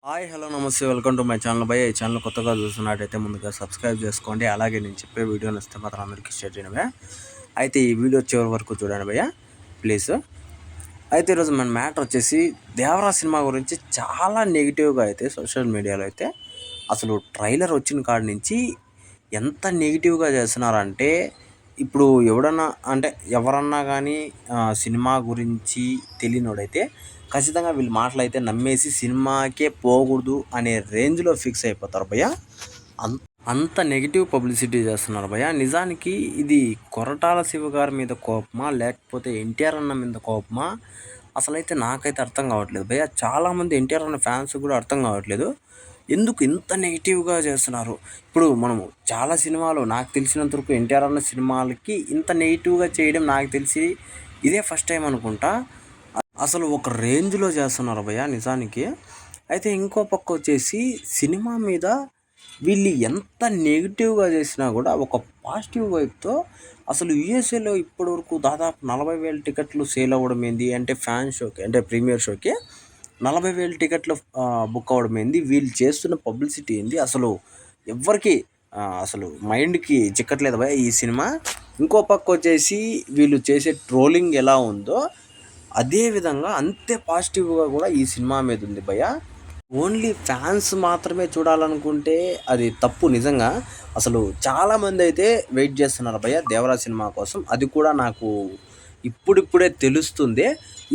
Hi hello నమస్తే welcome to my channel భయ్య. ఈ ఛానల్ కొత్తగా చూస్తున్నట్టయితే ముందుగా సబ్స్క్రైబ్ చేసుకోండి. అలాగే నేను చెప్పే వీడియోని ఇస్తే మాత్రం అందరికీ షేర్ చేయడమే. అయితే ఈ వీడియో చివరి వరకు చూడండి భయ్య ప్లీజ్. అయితే ఈరోజు మన మ్యాటర్ వచ్చేసి దేవరా సినిమా గురించి చాలా నెగిటివ్గా అయితే సోషల్ మీడియాలో అయితే అసలు ట్రైలర్ వచ్చిన కాడి నుంచి ఎంత నెగిటివ్గా చేస్తున్నారంటే, ఇప్పుడు ఎవరన్నా కానీ సినిమా గురించి తెలియనోడైతే ఖచ్చితంగా వీళ్ళ మాటలు అయితే నమ్మేసి సినిమాకే పోకూడదు అనే రేంజ్లో ఫిక్స్ అయిపోతారు భయ్య. అంత నెగిటివ్ పబ్లిసిటీ చేస్తున్నారు భయ్య. నిజానికి ఇది కొరటాల శివ గారి మీద కోపమా లేకపోతే ఎన్టీఆర్ అన్న మీద కోపమా అసలైతే నాకైతే అర్థం కావట్లేదు భయ్య. చాలామంది ఎన్టీఆర్ అన్న ఫ్యాన్స్ కూడా అర్థం కావట్లేదు ఎందుకు ఇంత నెగిటివ్గా చేస్తున్నారు. ఇప్పుడు మనము చాలా సినిమాలు నాకు తెలిసినంత వరకు ఎన్టీఆర్ అన్న సినిమాలకి ఇంత నెగిటివ్గా చేయడం నాకు తెలిసి ఇదే ఫస్ట్ టైం అనుకుంటా. అసలు ఒక రేంజ్లో చేస్తున్నారు భయ్య నిజానికి. అయితే ఇంకో పక్క వచ్చేసి సినిమా మీద వీళ్ళు ఎంత నెగిటివ్గా చేసినా కూడా ఒక పాజిటివ్ వైపుతో అసలు యూఎస్ఏలో ఇప్పటివరకు దాదాపు 40,000 టికెట్లు సేల్ అవ్వడం ఏంది అంటే ఫ్యాన్ షోకి అంటే ప్రీమియర్ షోకి 40,000 టికెట్లు బుక్ అవ్వడం ఏంది, వీళ్ళు చేస్తున్న పబ్లిసిటీ ఏంది అసలు ఎవ్వరికి అసలు మైండ్కి చిక్కట్లేదు భయ ఈ సినిమా. ఇంకో పక్క వచ్చేసి వీళ్ళు చేసే ట్రోలింగ్ ఎలా ఉందో అదే విధంగా అంతే పాజిటివ్గా కూడా ఈ సినిమా మీద ఉంది భయ్య. ఓన్లీ ఫ్యాన్స్ మాత్రమే చూడాలనుకుంటే అది తప్పు నిజంగా. అసలు చాలామంది అయితే వెయిట్ చేస్తున్నారు భయ్య దేవరా సినిమా కోసం. అది కూడా నాకు ఇప్పుడిప్పుడే తెలుస్తుంది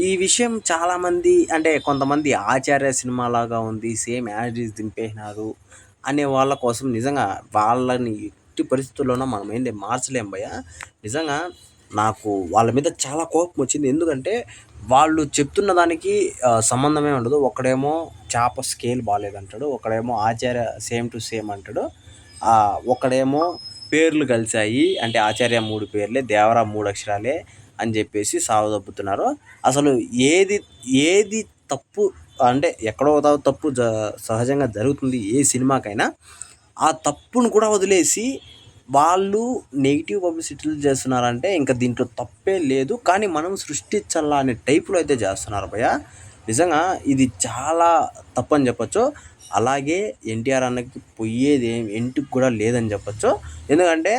ఈ విషయం. చాలామంది అంటే కొంతమంది ఆచార్య సినిమా లాగా ఉంది సేమ్ యాజ్ ఈజ్ దింపేసినారు అనే వాళ్ళ కోసం నిజంగా వాళ్ళని ఎట్టి పరిస్థితుల్లోనూ మనం ఏంటి మార్చలేం భయ్య. నిజంగా నాకు వాళ్ళ మీద చాలా కోపం వచ్చింది. ఎందుకంటే వాళ్ళు చెప్తున్న దానికి సంబంధమే ఉండదు. ఒకడేమో చేప స్కేల్ బాగాలేదంటాడు, ఒకడేమో ఆచార్య సేమ్ టు సేమ్ అంటాడు, ఒకడేమో పేర్లు కలిసాయి అంటే ఆచార్య 3 పేర్లే దేవరా 3 అక్షరాలే అని చెప్పేసి సావదొబ్బుతున్నారు. అసలు ఏది తప్పు అంటే ఎక్కడో తప్పు సహజంగా జరుగుతుంది ఏ సినిమాకైనా. ఆ తప్పును కూడా వదిలేసి వాళ్ళు నెగిటివ్ పబ్లిసిటీలు చేస్తున్నారంటే ఇంకా దీంట్లో తప్పే లేదు, కానీ మనం సృష్టించాలా అనే టైపులో అయితే చేస్తున్నారు భయ్య. నిజంగా ఇది చాలా తప్పని చెప్పొచ్చు. అలాగే ఎన్టీఆర్ అన్నకి పోయేది ఎంటికి కూడా లేదని చెప్పొచ్చు. ఎందుకంటే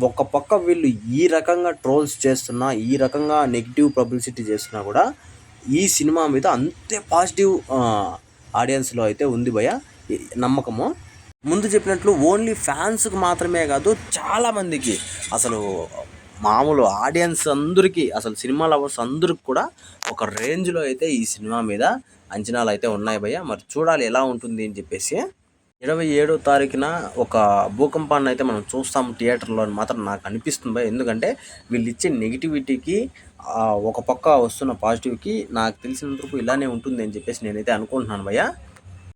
ఒక పక్క వీళ్ళు ఈ రకంగా ట్రోల్స్ చేస్తున్నా ఈ రకంగా నెగిటివ్ పబ్లిసిటీ చేస్తున్నా కూడా ఈ సినిమా మీద అంతే పాజిటివ్ ఆడియన్స్లో అయితే ఉంది భయ్య నమ్మకము. ముందు చెప్పినట్లు ఓన్లీ ఫ్యాన్స్కి మాత్రమే కాదు చాలామందికి అసలు మామూలు ఆడియన్స్ అందరికీ అసలు సినిమా లవర్స్ అందరికి కూడా ఒక రేంజ్లో అయితే ఈ సినిమా మీద అంచనాలు అయితే ఉన్నాయి భయ్య. మరి చూడాలి ఎలా ఉంటుంది అని చెప్పేసి. 27వ తారీఖున ఒక భూకంపాన్ని అయితే మనం చూస్తాం థియేటర్లో అని మాత్రం నాకు అనిపిస్తుంది భయ్య. ఎందుకంటే వీళ్ళు ఇచ్చే నెగిటివిటీకి ఒక పక్క వస్తున్న పాజిటివ్కి నాకు తెలిసినందుకు ఇలానే ఉంటుంది అని చెప్పేసి నేనైతే అనుకుంటున్నాను భయ్య.